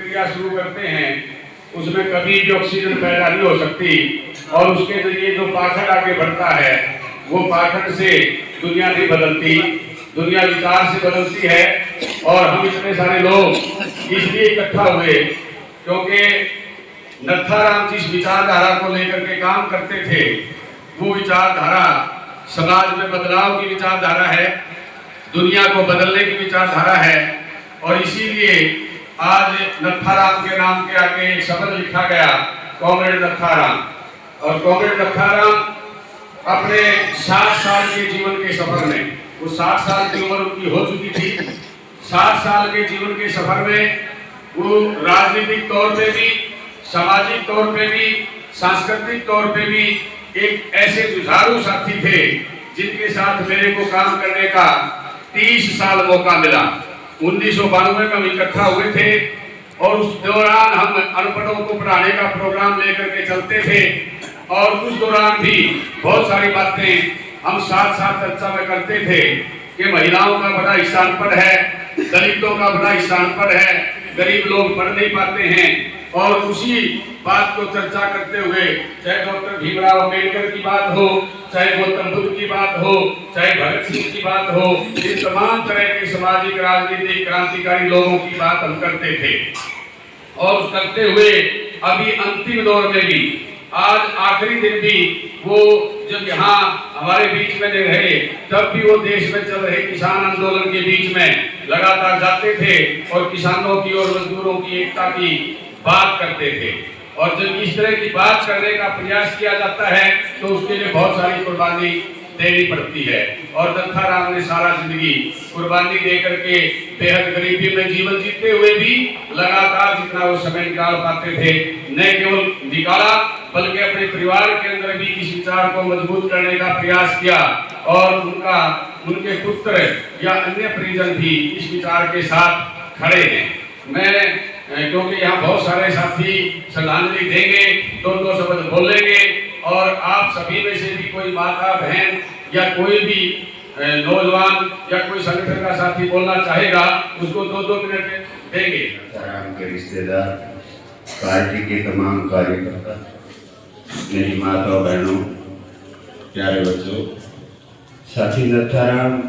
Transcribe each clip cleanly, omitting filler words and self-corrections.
प्रक्रिया शुरू करते हैं उसमें कभी भी ऑक्सीजन पैदा नहीं हो सकती और उसके जरिए जो पाखंड आगे बढ़ता है वो पाखंड से दुनिया नहीं बदलती, दुनिया विचार से बदलती है। और हम इतने सारे लोग इसलिए इकट्ठा हुए क्योंकि नत्थाराम जिस विचारधारा को लेकर के काम करते थे वो विचारधारा समाज में बदलाव की विचारधारा है, दुनिया को बदलने की विचारधारा है। और इसीलिए आज नत्थाराम के नाम के आगे एक शब्द लिखा गया, कॉमरेड नत्थाराम। और कॉमरेड नत्थाराम अपने 60 साल के जीवन के सफर में, वो 60 साल की उम्र उनकी हो चुकी थी, 60 साल के जीवन के सफर में वो राजनीतिक तौर पे भी, सामाजिक तौर पे भी, सांस्कृतिक तौर पे भी एक ऐसे जुझारू साथी थे जिनके साथ मेरे को काम करने का 30 साल मौका मिला। 1992 में हम इकट्ठा हुए थे और उस दौरान हम अनपढ़ों को पढ़ाने का प्रोग्राम लेकर के चलते थे और उस दौरान भी बहुत सारी बातें हम साथ साथ चर्चा में करते थे कि महिलाओं का बड़ा स्थान है, दलितों का बड़ा स्थान है, गरीब लोग पढ़ नहीं पाते हैं। और उसी बात को चर्चा करते हुए चाहे डॉक्टर भीमराव अम्बेडकर की बात हो, चाहे गौतम बुद्ध की बात हो, चाहे भगत सिंह की बात हो, इन तमाम तरह के सामाजिक राजनीतिक क्रांतिकारी लोगों की बात हम करते थे। और करते हुए अभी अंतिम दौर में भी, आज आखिरी दिन भी वो जब यहाँ हमारे बीच में रहे तब भी वो देश में चल रहे किसान आंदोलन के बीच में लगातार जाते थे और किसानों की और मजदूरों की एकता की बात करते थे। और जब इस तरह की बात करने का प्रयास किया जाता है तो उसके लिए बहुत सारी कुर्बानी देनी पड़ती है। और नत्थाराम ने सारा जिंदगी कुर्बानी दे करके बेहद गरीबी में जीवन जीते हुए भी लगातार जितना वो समय निकाल पाते थे न केवल निकाला बल्कि अपने परिवार के अंदर भी इस विचार को मजबूत करने का प्रयास किया। और उनके पुत्र या अन्य परिजन भी इस विचार के साथ खड़े हैं। मैं क्योंकि यहाँ बहुत सारे साथी श्रद्धांजलि देंगे, दो शब्द बोलेंगे और आप सभी में से भी कोई माता बहन या कोई भी नौजवान या कोई संगठन का साथी बोलना चाहेगा उसको 2-2 मिनट देंगे। नत्थाराम के रिश्तेदार, पार्टी के तमाम कार्यकर्ता, मेरी माता बहनों, प्यारे बच्चों, साथी नत्थाराम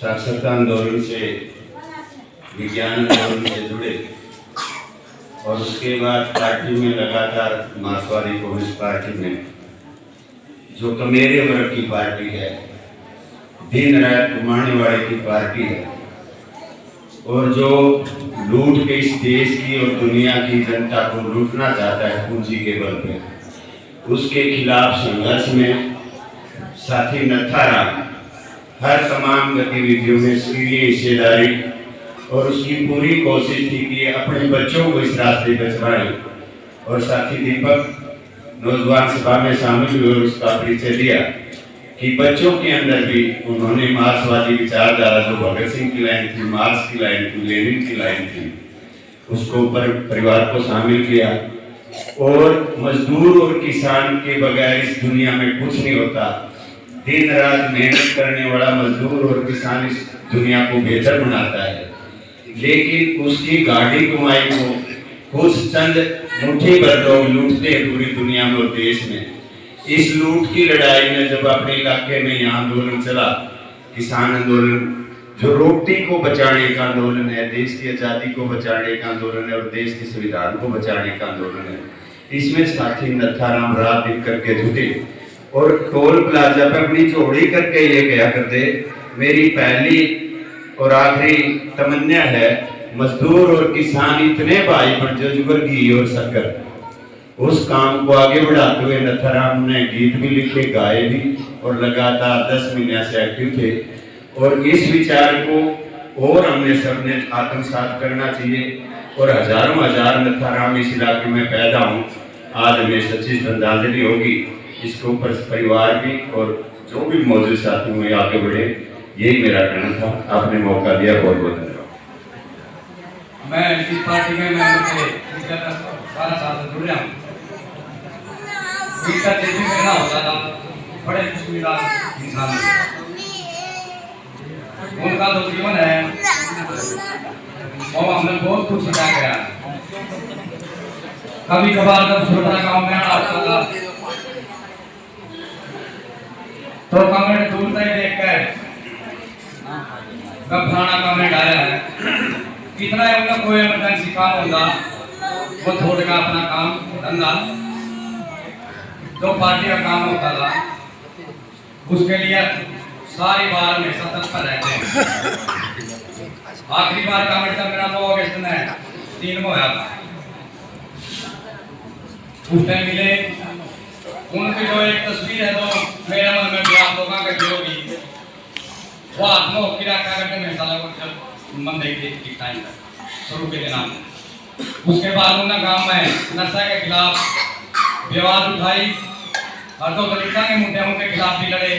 साक्षरता आंदोलन से, विज्ञान आंदोलन से जुड़े और उसके बाद पार्टी में लगातार मार्क्सवादी कम्युनिस्ट पार्टी में जो कमेरे वर्ग की पार्टी है, दिन रात घुमाने वाले की पार्टी है और जो लूट के इस देश की और दुनिया की जनता को लूटना चाहता है पूंजी के बल पे, उसके खिलाफ संघर्ष में साथी नत्थाराम हर तमाम गतिविधियों में सक्रिय हिस्सेदारी और उसकी पूरी कोशिश थी कि अपने बच्चों को इस रास्ते पर चलाएं। और साथी दीपक नौजवान सभा में शामिल हुए और उसका परिचय दिया कि बच्चों के अंदर भी उन्होंने मार्क्सवादी विचारधारा, जो भगत सिंह की लाइन थी, मार्क्स की लाइन थी, लेनिन की लाइन थी, उसको परिवार को शामिल किया। और मजदूर और किसान के बगैर इस दुनिया में कुछ नहीं होता। दिन रात मेहनत करने वाला मजदूर और किसान इस दुनिया को बेहतर बनाता है, लेकिन उसकी गाड़ी कमाई को कुछ चंद मुट्ठी भर लोग लूटते हैं पूरी दुनिया में और देश में। इस लूट की लड़ाई में जब अपने इलाके में यहाँ आंदोलन चला, किसान आंदोलन, जो रोटी को बचाने का आंदोलन है, देश की आजादी को बचाने का आंदोलन है और देश के संविधान को बचाने का आंदोलन है, इसमें साथी नत्थाराम रात दिन करके जुटे और टोल प्लाजा पे अपनी जोड़ी करके ये कहा करते, मेरी पहली और आखिरी तमन्ना है मजदूर और किसान इतने भाई बन जो जुगर घी और शक्कर। उस काम को आगे बढ़ाते हुए नत्थाराम ने गीत भी लिखे, गाए भी और लगातार 10 महीने से एक्टिव थे। और इस विचार को और हमने सबने आत्मसात करना चाहिए और हजारों हजार नत्थाराम इस इलाके में पैदा हों। आज हमें सच्ची श्रद्धांजलि होगी, इसके ऊपर परिवार भी और जो भी मौजूद साथी में आगे बढ़े, यही मेरा कहना था। आपने मौका दिया, बहुत बहुत धन्यवाद। मैं इस पार्टी में 12 साल से जुड़ रहा हूँ। करना होता था, बड़े मुश्किल इंसान उनका तो जीवन है वो हमने बहुत कुछ सिखाया गया। कभी कभार जब छोटा गांव में आता था तो कमेंट दूर से देख कर कब फलाना कमेंट आया है, कितना है उनका कोई इमरजेंसी काम होगा वो छोड़ेगा अपना काम धंधा, जो पार्टी का काम होता था उसके लिए सारी बार में सतर्क रहते हैं। आखिरी बार कमेंट का मेरा 9 अगस्त में 3 में होया था, उस टाइम मिले उनकी जो एक तस्वीर है तो मेरे मन में भी आप लोगों के जो भी वो आत्मा की रखा करके मैं साला को जब मन देखी टाइम तक शुरू के दिन उसके बाद उन्होंने गांव में नशा के खिलाफ विवाद उठाई और तो दलितों के मुद्दों के खिलाफ भी लड़े।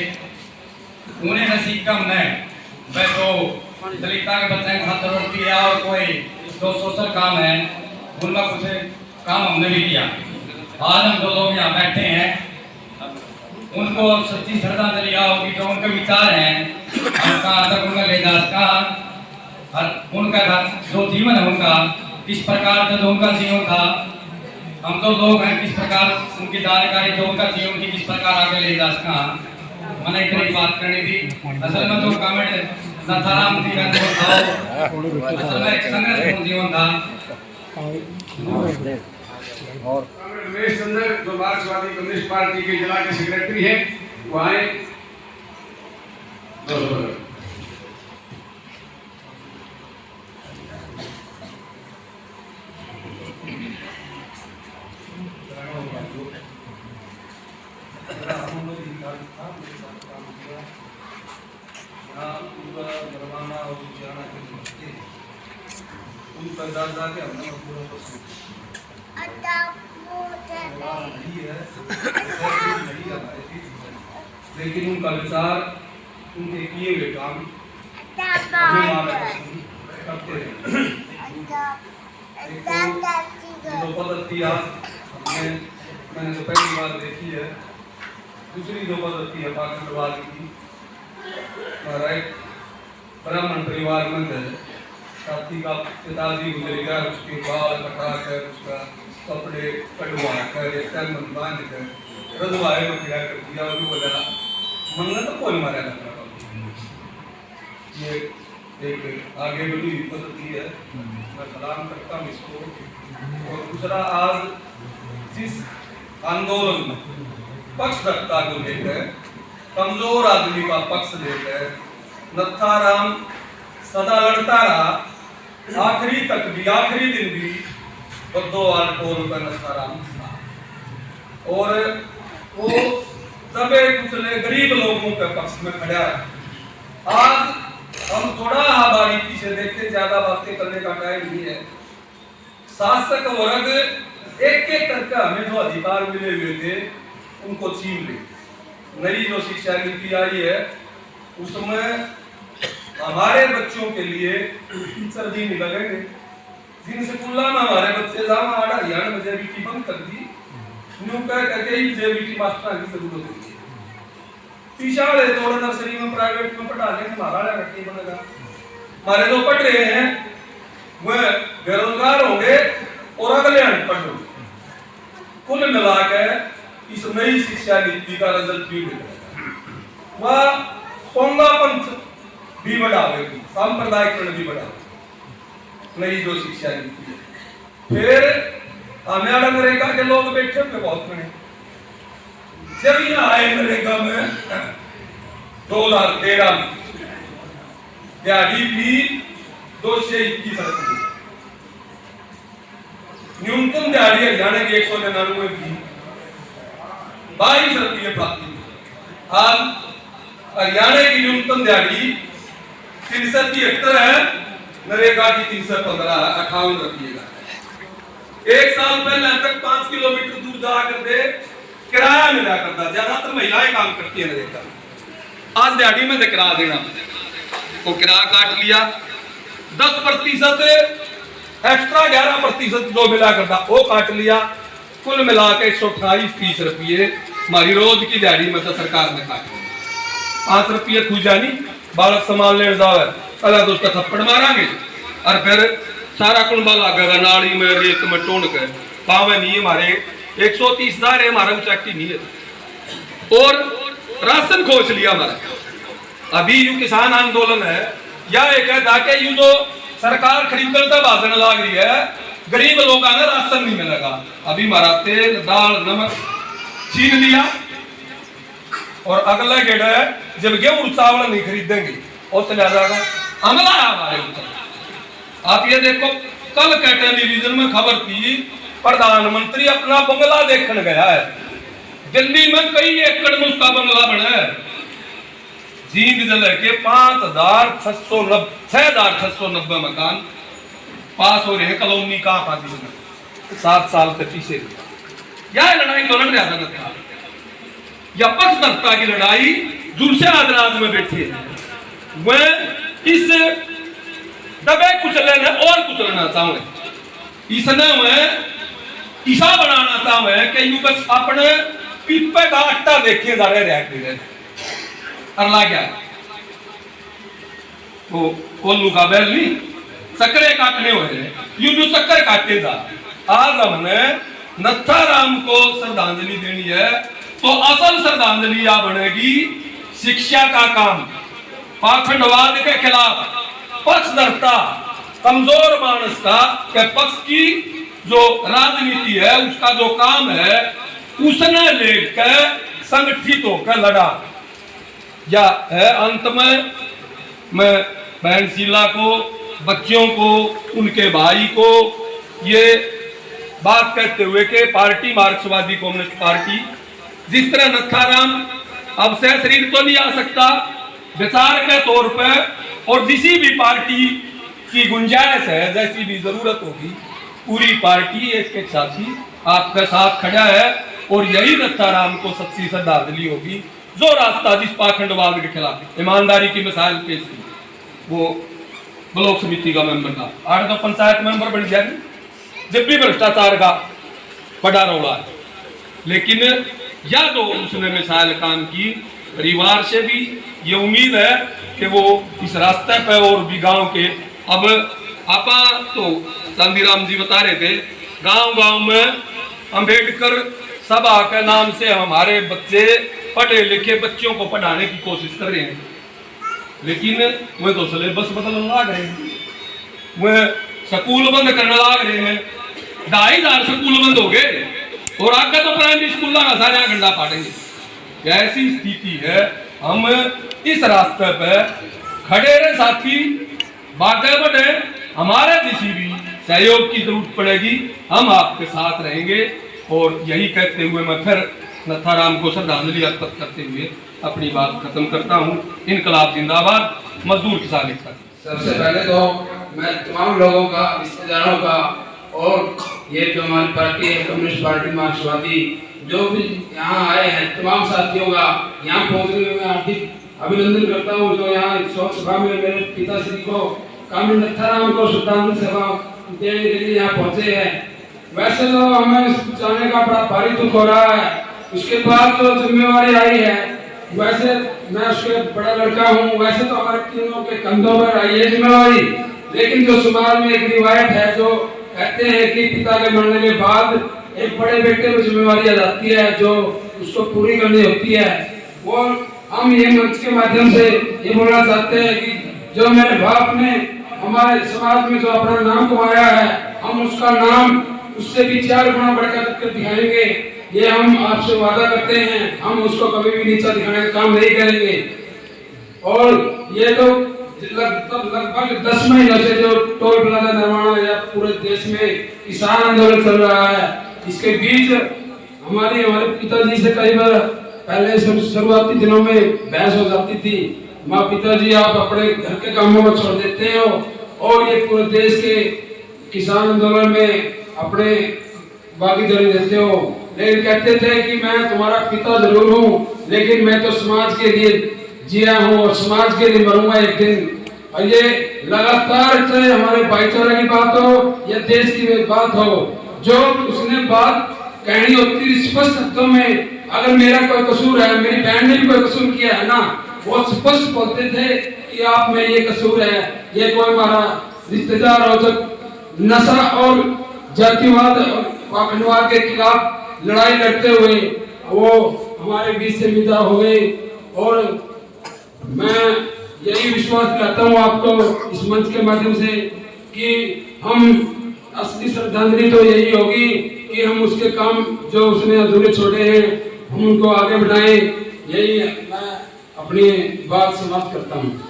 उन्हें नसीब कम नहीं वह तो दलितों के बच्चे खातर रोटी है और कोई जो सोशल काम है उनका कुछ काम हमने भी किया। आज हम जो लोग यहाँ बैठे हैं उनको सच्ची श्रद्धांजलि होगी, जो उनके विचार हैं हम कहाँ तक उनका ले जा सका और उनका जो जीवन है उनका किस प्रकार का जो उनका जीवन था, हम जो लोग हैं किस प्रकार उनकी जानकारी जो उनका जीवन की किस प्रकार आगे ले जा सका। मैंने इतनी बात करनी थी। असल में जो कमेंट नथाराम जी का जो था असल में एक संघर्षपूर्ण जीवन था। और रमेश चंद्र जो मार्क्सवादी कम्युनिस्ट पार्टी के जिला के सेक्रेटरी हैं वो आए। लेकिन उनका विचार उनके किए हुए काम करते रहे। जो पद्धति आज मैंने तो पहली बार देखी है, दूसरी जो पद्धति है पाखंडवाद की, राइट ब्राह्मण परिवार में साथी का पिताजी गुजर गया, उसके बाल कटा कर उसका कपड़े कटवा कर बांध कर रजवाए में खड़ा कर दिया और बोला मंगल तो कोई मारा ना। ये एक आगे बढ़ी पद्धति है, मैं सलाम करता हूँ इसको। और दूसरा आज जिस आंदोलन में पक्षधरता को लेकर कमजोर आदमी का पक्ष लेकर नथाराम सदा लड़ता रहा, आखिरी तक भी आखिरी दिन भी बद्दोवाल टोल पर नथाराम था और वो दबे कुचले गरीब लोगों के पक्ष में खड़ा है। आज हम थोड़ा बारीकी से देखें, ज्यादा बातें करने का टाइम नहीं है। शासक वर्ग एक एक करके हमें जो अधिकार मिले हुए थे उनको छीन ले। नई जो शिक्षा नीति आई है उसमें हमारे बच्चों के लिए टीचर भी नहीं लगेंगे। जिन स्कूलों में हमारे बच्चे जामा आड़ा हरियाणा में जेबीटी बंद कर दी, न्यू कह करके ही जेबीटी मास्टर की जरूरत होती है। पीछा वाले थोड़ा नर्सरी में प्राइवेट में पढ़ा लेंगे, हमारा रट्टी बनेगा। हमारे जो पढ़ रहे हैं वह बेरोजगार होंगे और अगले अनपढ़ होंगे। कुल मिलाकर इस नई शिक्षा नीति का रिजल्ट भी निकलेगा। वह पोंगापंथ भी बढ़ावेगी, सांप्रदायिकरण भी बढ़ावेगी नई जो शिक्षा नीति है। फिर हमारा नरेगा के लोग बैठे हुए बहुत बने, जब यहाँ आए नरेगा में 2013 में दिहाड़ी भी 221 रुपये, न्यूनतम दिहाड़ी हरियाणा की 199 की 22 रुपये प्राप्त। आज हरियाणा की न्यूनतम दिहाड़ी 373 है, नरेगा की 315 रखिएगा। एक साल पहले तक 5 किलोमीटर दूर जा करके किराया मिला करता, ज्यादातर महिलाएं काम करती है नरेगा। आज दिहाड़ी में किराया देना तो किराया काट लिया, 10% एक्स्ट्रा 11% जो मिला करता वो काट लिया। कुल मिला के 128-30 रुपये हमारी रोज की दिहाड़ी में तो सरकार ने काट लिया। 5 रुपये खुजानी बालक सामान ले जाओ, पहले तो उसका थप्पड़ मारांगे और फिर सारा कुंबा लागेगा नाली में रेत में टोन के पावे नहीं हमारे 130,000 है हमारा उचाकी नहीं है। और राशन खोज लिया हमारा। अभी यू किसान आंदोलन है या एक है ताकि यू जो सरकार खरीदने का भाषण लाग रही है गरीब लोगों ने राशन नहीं मिलेगा। अभी हमारा तेल दाल नमक छीन लिया और अगला गेड़ा है जब गेहूं चावल नहीं खरीदेंगे और चला जाएगा हमला है हमारे ऊपर। आप ये देखो कल के टेलीविजन में खबर थी प्रधानमंत्री अपना बंगला देखने गया है दिल्ली में कई एकड़ में उसका बंगला बना है। जींद जिले के 6,690 मकान पास हो रहे हैं कॉलोनी का आबादी में 7 साल के पीछे। यह लड़ाई तो लड़ रहा था या पक्षधरता की लड़ाई जुलसे आदराज में बैठे वह इस दबे कुचले ने और कुचलना चाहूंगे इसने मैं ईसा बनाना चाहूंगे कि यू बस अपने पीपे का आटा देखे जा रहे अरला क्या तो कोल्लू का बैल नहीं चक्रे काटने हुए यू जो चक्कर काटे जा। आज हमने नत्थाराम को श्रद्धांजलि देनी है तो असल श्रद्धांजलि या बनेगी शिक्षा का काम पाखंडवाद के खिलाफ पक्षधरता कमजोर मानस का के पक्ष की जो राजनीति है उसका जो काम है उसने लेकर संगठित होकर लड़ा। या है अंत में मैं बहन शीला को बच्चों को उनके भाई को ये बात कहते हुए कि पार्टी मार्क्सवादी कम्युनिस्ट पार्टी जिस तरह नत्थाराम अब से शरीर तो नहीं आ सकता विचार के तौर पर और जिसी भी पार्टी की गुंजाइश है जैसी भी जरूरत होगी पूरी पार्टी एक के साथी आपका साथ खड़ा है और यही नत्थाराम को सच्ची श्रद्धांजलि होगी। जो रास्ता जिस पाखंडवाद के खिलाफ ईमानदारी की मिसाल पेश की वो ब्लॉक समिति का मेंबर था 8 तो पंचायत मेंबर बन गया जब भी भ्रष्टाचार का बड़ा रौला है। लेकिन या जो उसने मिसाल काम की परिवार से भी ये उम्मीद है कि वो इस रास्ते पे और भी गांव के अब आपा तो चांदीराम जी बता रहे थे गांव में अंबेडकर सभा के नाम से हमारे बच्चे पढ़े लिखे बच्चों को पढ़ाने की कोशिश कर रहे हैं लेकिन वह तो सिलेबस बदलने लग रहे हैं वह स्कूल बंद करने लग रहे हैं 2,500 स्कूल बंद हो गए और आगे तो प्राइमरी स्कूल का सारे गंडा पाटेंगे। ऐसी स्थिति है हम इस रास्ते पे खड़े रहे साथी बातें बढ़े हमारे किसी भी सहयोग की जरूरत पड़ेगी हम आपके साथ रहेंगे। और यही कहते हुए मैं फिर नत्थाराम को श्रद्धांजलि अर्पित करते हुए अपनी बात खत्म करता हूँ। इनकलाब जिंदाबाद मजदूर किसान एकता। सबसे पहले तो मैं तमाम लोगों का रिश्तेदारों का और ये जो हमारी पार्टी है कम्युनिस्ट पार्टी मार्क्सवादी जो भी यहाँ आए हैं तमाम साथियों का यहाँ पहुँचने में मैं हार्दिक अभिनंदन करता हूँ। जो यहाँ शोक सभा में मेरे पिताश्री को कामी नत्थाराम को श्रद्धांजलि सभा देने के लिए यहाँ पहुँचे हैं। वैसे तो हमें जाने का बड़ा भारी दुख हो रहा है उसके बाद जो जिम्मेवारी आई है वैसे मैं उसके बड़ा लड़का हूँ वैसे तो हमारे तीनों के कंधों पर आई है जिम्मेवारी। लेकिन जो समाज में एक रिवायत है जो कहते हैं कि पिता के मरने के बाद एक बड़े बेटे पर जिम्मेवारी आ जाती है जो उसको पूरी करनी होती है। वो हम ये मंच के माध्यम से ये बोलना चाहते हैं कि जो मेरे बाप ने हमारे समाज में जो अपना नाम कमाया है हम उसका नाम उससे भी 4 गुना बढ़कर दिखाएंगे। ये हम आपसे वादा करते हैं हम उसको कभी भी नीचा दिखाने का काम नहीं करेंगे। और ये तो लगभग 10 महीनों से जो टोल प्लाजा निर्माण या पूरे देश में किसान आंदोलन चल रहा है इसके बीच हमारे पिताजी से कई बार पहले शुरुआती दिनों में बहस हो जाती थी। माँ पिताजी आप अपने घर के कामों को छोड़ देते हो और ये पूरे देश के किसान आंदोलन में अपने भागीदारी देते हो। लेकिन कहते थे कि मैं तुम्हारा पिता जरूर हूँ लेकिन मैं तो समाज के लिए जिया हूँ और समाज के लिए मरूंगा एक दिन। और ये लगातार चाहे हमारे भाईचारे की बात हो या देश की बात हो जो उसने बात कहनी होती स्पष्ट शब्दों में अगर मेरा कोई कसूर है मेरी बहन ने भी कोई कसूर किया है ना वो स्पष्ट बोलते थे कि आप में ये कसूर है ये कोई हमारा रिश्तेदार हो तो नशा और जातिवाद और पाखंडवाद के खिलाफ लड़ाई लड़ते हुए वो हमारे बीच से विदा हो गए। और मैं यही विश्वास दिलाता हूँ आपको इस मंच के माध्यम से कि हम असली श्रद्धांजलि तो यही होगी कि हम उसके काम जो उसने अधूरे छोड़े हैं हम उनको आगे बढ़ाएं। यही मैं अपनी बात समाप्त करता हूँ।